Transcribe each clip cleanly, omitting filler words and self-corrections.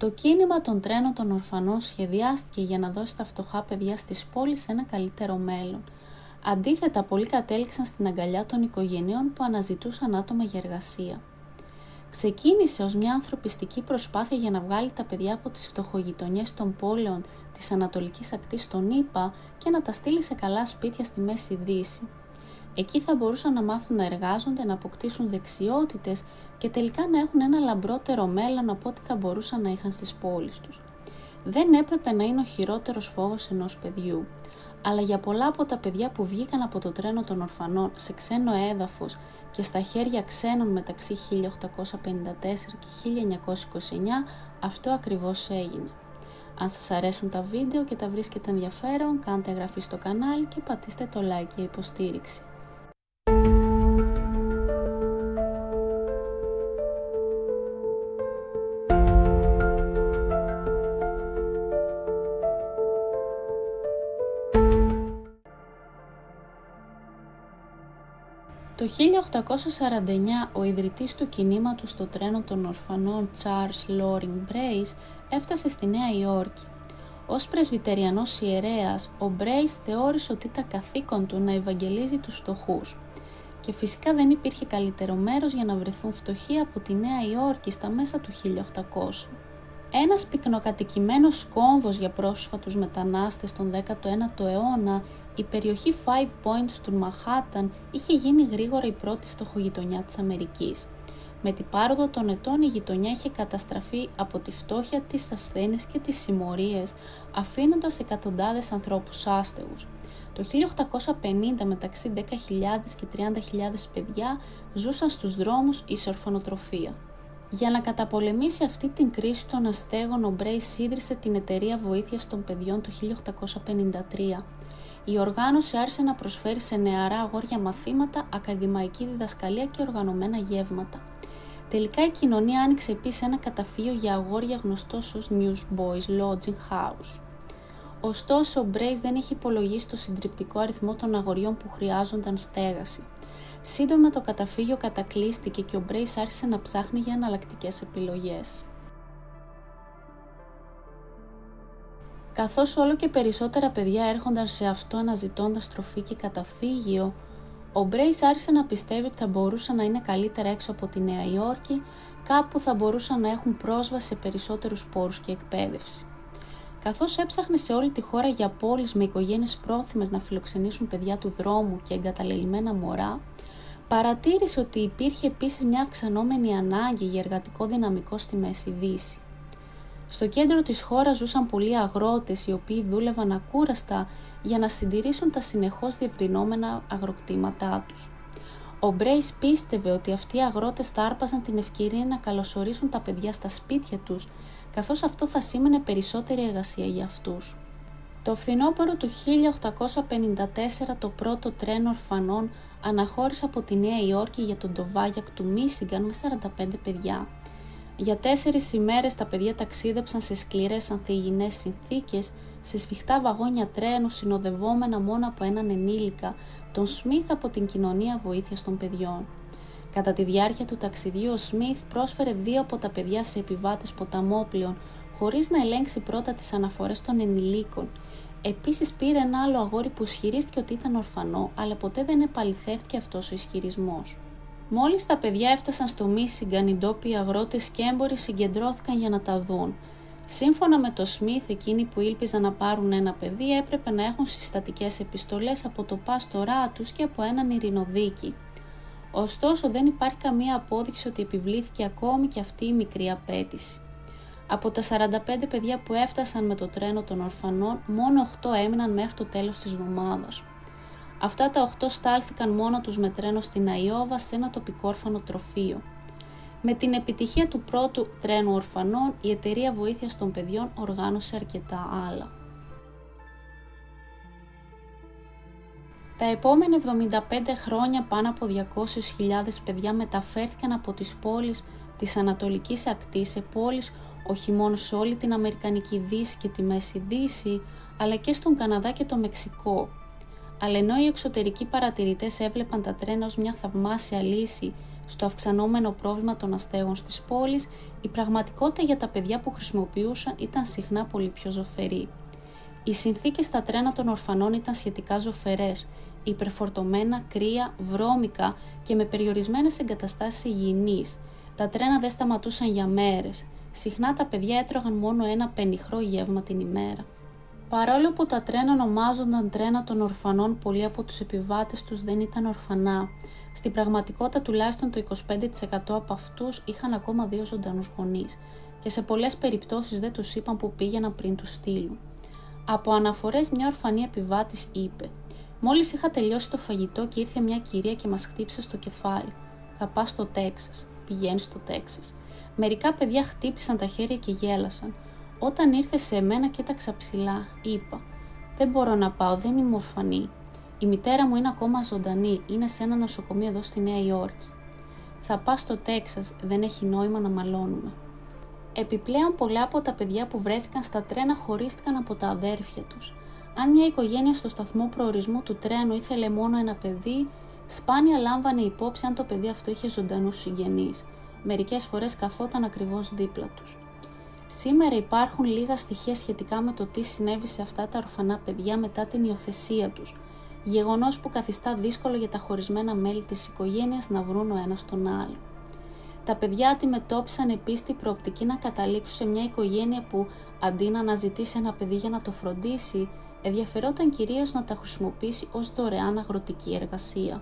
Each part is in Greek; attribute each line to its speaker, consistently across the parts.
Speaker 1: Το κίνημα των τρένων των ορφανών σχεδιάστηκε για να δώσει τα φτωχά παιδιά στις πόλεις ένα καλύτερο μέλλον. Αντίθετα, πολλοί κατέληξαν στην αγκαλιά των οικογενειών που αναζητούσαν άτομα για εργασία. Ξεκίνησε ως μια ανθρωπιστική προσπάθεια για να βγάλει τα παιδιά από τις φτωχογειτονιές των πόλεων της Ανατολικής Ακτής των ΗΠΑ και να τα στείλει σε καλά σπίτια στη Μέση Δύση. Εκεί θα μπορούσαν να μάθουν να εργάζονται, να αποκτήσουν δεξιότητες και τελικά να έχουν ένα λαμπρότερο μέλλον από ό,τι θα μπορούσαν να είχαν στις πόλεις τους. Δεν έπρεπε να είναι ο χειρότερος φόβος ενός παιδιού, αλλά για πολλά από τα παιδιά που βγήκαν από το τρένο των ορφανών σε ξένο έδαφος και στα χέρια ξένων μεταξύ 1854 και 1929, αυτό ακριβώς έγινε. Αν σας αρέσουν τα βίντεο και τα βρίσκετε ενδιαφέρον, κάντε εγγραφή στο κανάλι και πατήστε το like για υποστήριξη. Το 1849 ο ιδρυτής του κινήματος στο τρένο των ορφανών Charles Loring Brace έφτασε στη Νέα Υόρκη. Ως πρεσβυτεριανός ιερέας, ο Brace θεώρησε ότι ήταν καθήκον του να ευαγγελίζει τους φτωχούς. Και φυσικά δεν υπήρχε καλύτερο μέρος για να βρεθούν φτωχοί από τη Νέα Υόρκη στα μέσα του 1800. Ένας πυκνοκατοικημένος κόμβος για πρόσφατους μετανάστες τον 19ο αιώνα, η περιοχή Five Points του Μανχάταν είχε γίνει γρήγορα η πρώτη φτωχογειτονιά της Αμερικής. Με την πάροδο των ετών η γειτονιά είχε καταστραφεί από τη φτώχεια, τις ασθένειες και τις συμμορίες, αφήνοντας εκατοντάδες ανθρώπους άστεγους. Το 1850 μεταξύ 10.000 και 30.000 παιδιά ζούσαν στους δρόμους ή σε ορφανοτροφία. Για να καταπολεμήσει αυτή την κρίση των αστέγων, ο Brace ίδρυσε την Εταιρεία Βοήθειας των Παιδιών το 1853. Η οργάνωση άρχισε να προσφέρει σε νεαρά αγόρια μαθήματα, ακαδημαϊκή διδασκαλία και οργανωμένα γεύματα. Τελικά η κοινωνία άνοιξε επίσης ένα καταφύγιο για αγόρια γνωστό ως Newsboys Lodging House. Ωστόσο, ο Brace δεν είχε υπολογίσει το συντριπτικό αριθμό των αγοριών που χρειάζονταν στέγαση. Σύντομα το καταφύγιο κατακλείστηκε και ο Brace άρχισε να ψάχνει για εναλλακτικές επιλογές. Καθώς όλο και περισσότερα παιδιά έρχονταν σε αυτό αναζητώντας τροφή και καταφύγιο, ο Brace άρχισε να πιστεύει ότι θα μπορούσαν να είναι καλύτερα έξω από τη Νέα Υόρκη, κάπου θα μπορούσαν να έχουν πρόσβαση σε περισσότερους πόρους και εκπαίδευση. Καθώς έψαχνε σε όλη τη χώρα για πόλεις με οικογένειες πρόθυμες να φιλοξενήσουν παιδιά του δρόμου και εγκαταλελειμμένα μωρά, παρατήρησε ότι υπήρχε επίσης μια αυξανόμενη ανάγκη για εργατικό δυναμικό στη Μέση Δύση. Στο κέντρο της χώρας ζούσαν πολλοί αγρότες οι οποίοι δούλευαν ακούραστα για να συντηρήσουν τα συνεχώς διευρυνόμενα αγροκτήματά τους. Ο Brace πίστευε ότι αυτοί οι αγρότες θα άρπαζαν την ευκαιρία να καλωσορίσουν τα παιδιά στα σπίτια τους, καθώς αυτό θα σήμαινε περισσότερη εργασία για αυτούς. Το φθινόπωρο του 1854 το πρώτο τρένο ορφανών αναχώρησε από τη Νέα Υόρκη για τον Ντοβάγιακ του Μίσιγκαν με 45 παιδιά. Για 4 ημέρες τα παιδιά ταξίδεψαν σε σκληρές ανθυγιεινές συνθήκες, σε σφιχτά βαγόνια τρένου συνοδευόμενα μόνο από έναν ενήλικα, τον Σμιθ από την Κοινωνία Βοήθειας των Παιδιών. Κατά τη διάρκεια του ταξιδιού ο Σμιθ πρόσφερε 2 από τα παιδιά σε επιβάτες ποταμόπλοιων, χωρίς να ελέγξει πρώτα τις αναφορές των ενηλίκων. Επίσης πήρε ένα άλλο αγόρι που ισχυρίστηκε ότι ήταν ορφανό, αλλά ποτέ δεν επαληθεύτηκε αυτός ο ισχυρισμός. Μόλις τα παιδιά έφτασαν στο Μίσιγκαν, οι ντόπιοι αγρότες και έμποροι συγκεντρώθηκαν για να τα δουν. Σύμφωνα με το Σμιθ, εκείνοι που ήλπιζαν να πάρουν ένα παιδί έπρεπε να έχουν συστατικές επιστολές από το πάστορά τους και από έναν ειρηνοδίκη. Ωστόσο, δεν υπάρχει καμία απόδειξη ότι επιβλήθηκε ακόμη και αυτή η μικρή απέτηση. Από τα 45 παιδιά που έφτασαν με το τρένο των ορφανών, μόνο 8 έμειναν μέχρι το τέλος της εβδομάδας. Αυτά τα 8 στάλθηκαν μόνο τους με τρένο στην Αϊόβα σε ένα τοπικό ορφανοτροφείο. Με την επιτυχία του πρώτου τρένου ορφανών, η Εταιρεία Βοήθειας των Παιδιών οργάνωσε αρκετά άλλα. Τα επόμενα 75 χρόνια πάνω από 200.000 παιδιά μεταφέρθηκαν από τις πόλεις της Ανατολικής Ακτής σε πόλεις όχι μόνο σε όλη την Αμερικανική Δύση και τη Μέση Δύση, αλλά και στον Καναδά και το Μεξικό. Αλλά ενώ οι εξωτερικοί παρατηρητές έβλεπαν τα τρένα ως μια θαυμάσια λύση στο αυξανόμενο πρόβλημα των αστέγων στις πόλεις, η πραγματικότητα για τα παιδιά που χρησιμοποιούσαν ήταν συχνά πολύ πιο ζωφερή. Οι συνθήκες στα τρένα των ορφανών ήταν σχετικά ζωφερές, υπερφορτωμένα, κρύα, βρώμικα και με περιορισμένες εγκαταστάσεις υγιεινής. Τα τρένα δεν σταματούσαν για μέρες. Συχνά τα παιδιά έτρωγαν μόνο ένα πενιχρό γεύμα την ημέρα. Παρόλο που τα τρένα ονομάζονταν τρένα των ορφανών, πολλοί από τους επιβάτες τους δεν ήταν ορφανά. Στην πραγματικότητα τουλάχιστον το 25% από αυτούς είχαν ακόμα 2 ζωντανούς γονείς και σε πολλές περιπτώσεις δεν τους είπαν που πήγαιναν πριν τους στείλουν. Από αναφορές, μια ορφανή επιβάτης είπε: «Μόλις είχα τελειώσει το φαγητό και ήρθε μια κυρία και μας χτύπησε στο κεφάλι. Θα πας στο Τέξας». Πηγαίνει στο Τέξας. Μερικά παιδιά χτύπησαν τα χέρια και γέλασαν. Όταν ήρθε σε μένα, κοίταξα ψηλά. Είπα: «Δεν μπορώ να πάω, δεν είμαι ορφανή. Η μητέρα μου είναι ακόμα ζωντανή, είναι σε ένα νοσοκομείο εδώ στη Νέα Υόρκη». «Θα πας στο Τέξας, δεν έχει νόημα να μαλώνουμε». Επιπλέον, πολλά από τα παιδιά που βρέθηκαν στα τρένα χωρίστηκαν από τα αδέρφια τους. Αν μια οικογένεια στο σταθμό προορισμού του τρένου ήθελε μόνο ένα παιδί, σπάνια λάμβανε υπόψη αν το παιδί αυτό είχε ζωντανούς συγγενείς. Μερικές φορές καθόταν ακριβώς δίπλα τους. Σήμερα υπάρχουν λίγα στοιχεία σχετικά με το τι συνέβη σε αυτά τα ορφανά παιδιά μετά την υιοθεσία τους, γεγονός που καθιστά δύσκολο για τα χωρισμένα μέλη της οικογένειας να βρουν ο ένας τον άλλο. Τα παιδιά αντιμετώπισαν επίσης την προοπτική να καταλήξουν σε μια οικογένεια που, αντί να αναζητήσει ένα παιδί για να το φροντίσει, ενδιαφερόταν κυρίως να τα χρησιμοποιήσει ως δωρεάν αγροτική εργασία.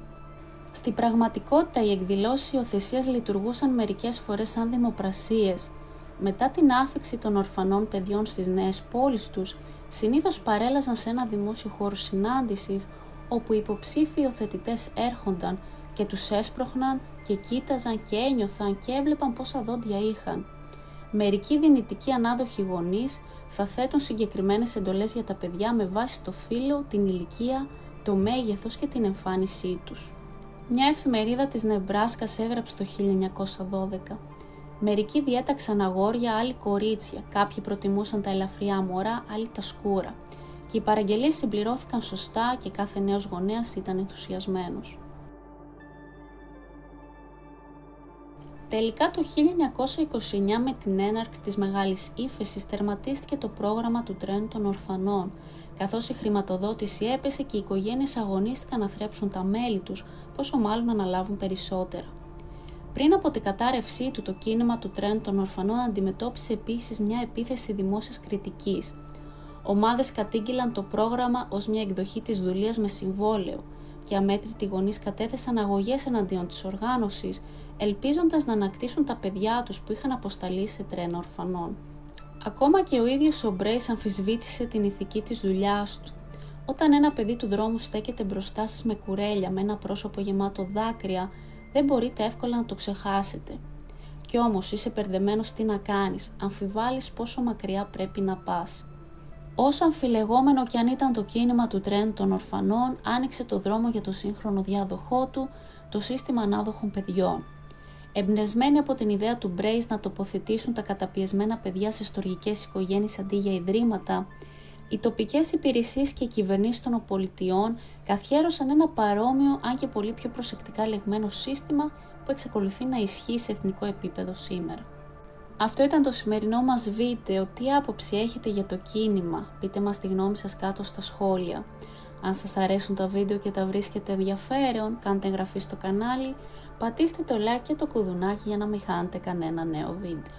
Speaker 1: Στην πραγματικότητα, οι εκδηλώσεις υιοθεσίας λειτουργούσαν μερικές φορές σαν δημοπρασίες. Μετά την άφιξη των ορφανών παιδιών στις νέες πόλεις τους, συνήθως παρέλαζαν σε ένα δημόσιο χώρο συνάντησης, όπου οι υποψήφιοι υιοθετητές έρχονταν και τους έσπροχναν και κοίταζαν και ένιωθαν και έβλεπαν πόσα δόντια είχαν. Μερικοί δυνητικοί ανάδοχοι γονείς θα θέτουν συγκεκριμένες εντολές για τα παιδιά με βάση το φύλο, την ηλικία, το μέγεθος και την εμφάνισή τους. Μια εφημερίδα της Νεμπράσκας έγραψε το 1912: «Μερικοί διέταξαν αγόρια, άλλοι κορίτσια, κάποιοι προτιμούσαν τα ελαφριά μωρά, άλλοι τα σκούρα. Και οι παραγγελίες συμπληρώθηκαν σωστά και κάθε νέος γονέας ήταν ενθουσιασμένος». Τελικά το 1929, με την έναρξη της Μεγάλης Ύφεσης, τερματίστηκε το πρόγραμμα του τρένου των ορφανών, καθώς η χρηματοδότηση έπεσε και οι οικογένειες αγωνίστηκαν να θρέψουν τα μέλη τους, πόσο μάλλον να αναλάβουν περισσότερα. Πριν από την κατάρρευσή του, το κίνημα του τρένου των ορφανών αντιμετώπισε επίσης μια επίθεση δημόσιας κριτικής. Ομάδες κατήγγειλαν το πρόγραμμα ως μια εκδοχή της δουλείας με συμβόλαιο και αμέτρητοι γονείς κατέθεσαν αγωγές εναντίον της οργάνωσης, ελπίζοντας να ανακτήσουν τα παιδιά τους που είχαν αποσταλεί σε τρένα ορφανών. Ακόμα και ο ίδιος ο Μπρέις αμφισβήτησε την ηθική της δουλειάς του. Όταν ένα παιδί του δρόμου στέκεται μπροστά σας με κουρέλια, με ένα πρόσωπο γεμάτο δάκρυα, δεν μπορείτε εύκολα να το ξεχάσετε. Κι όμως είσαι περδεμένος τι να κάνεις, αμφιβάλλεις πόσο μακριά πρέπει να πας. Όσο αμφιλεγόμενο κι αν ήταν το κίνημα του τρένου των ορφανών, άνοιξε το δρόμο για το σύγχρονο διάδοχό του, το σύστημα ανάδοχων παιδιών. Εμπνευσμένοι από την ιδέα του Μπρέις να τοποθετήσουν τα καταπιεσμένα παιδιά σε στοργικές οικογένειες αντί για ιδρύματα, οι τοπικές υπηρεσίες και οι κυβερνήσεις των πολιτιών καθιέρωσαν ένα παρόμοιο, αν και πολύ πιο προσεκτικά λεγμένο σύστημα που εξακολουθεί να ισχύει σε εθνικό επίπεδο σήμερα. Αυτό ήταν το σημερινό μας βίντεο. Τι άποψη έχετε για το κίνημα? Πείτε μας τη γνώμη σας κάτω στα σχόλια. Αν σας αρέσουν τα βίντεο και τα βρίσκετε ενδιαφέρον, κάντε εγγραφή στο κανάλι, πατήστε το like και το κουδουνάκι για να μην χάνετε κανένα νέο βίντεο.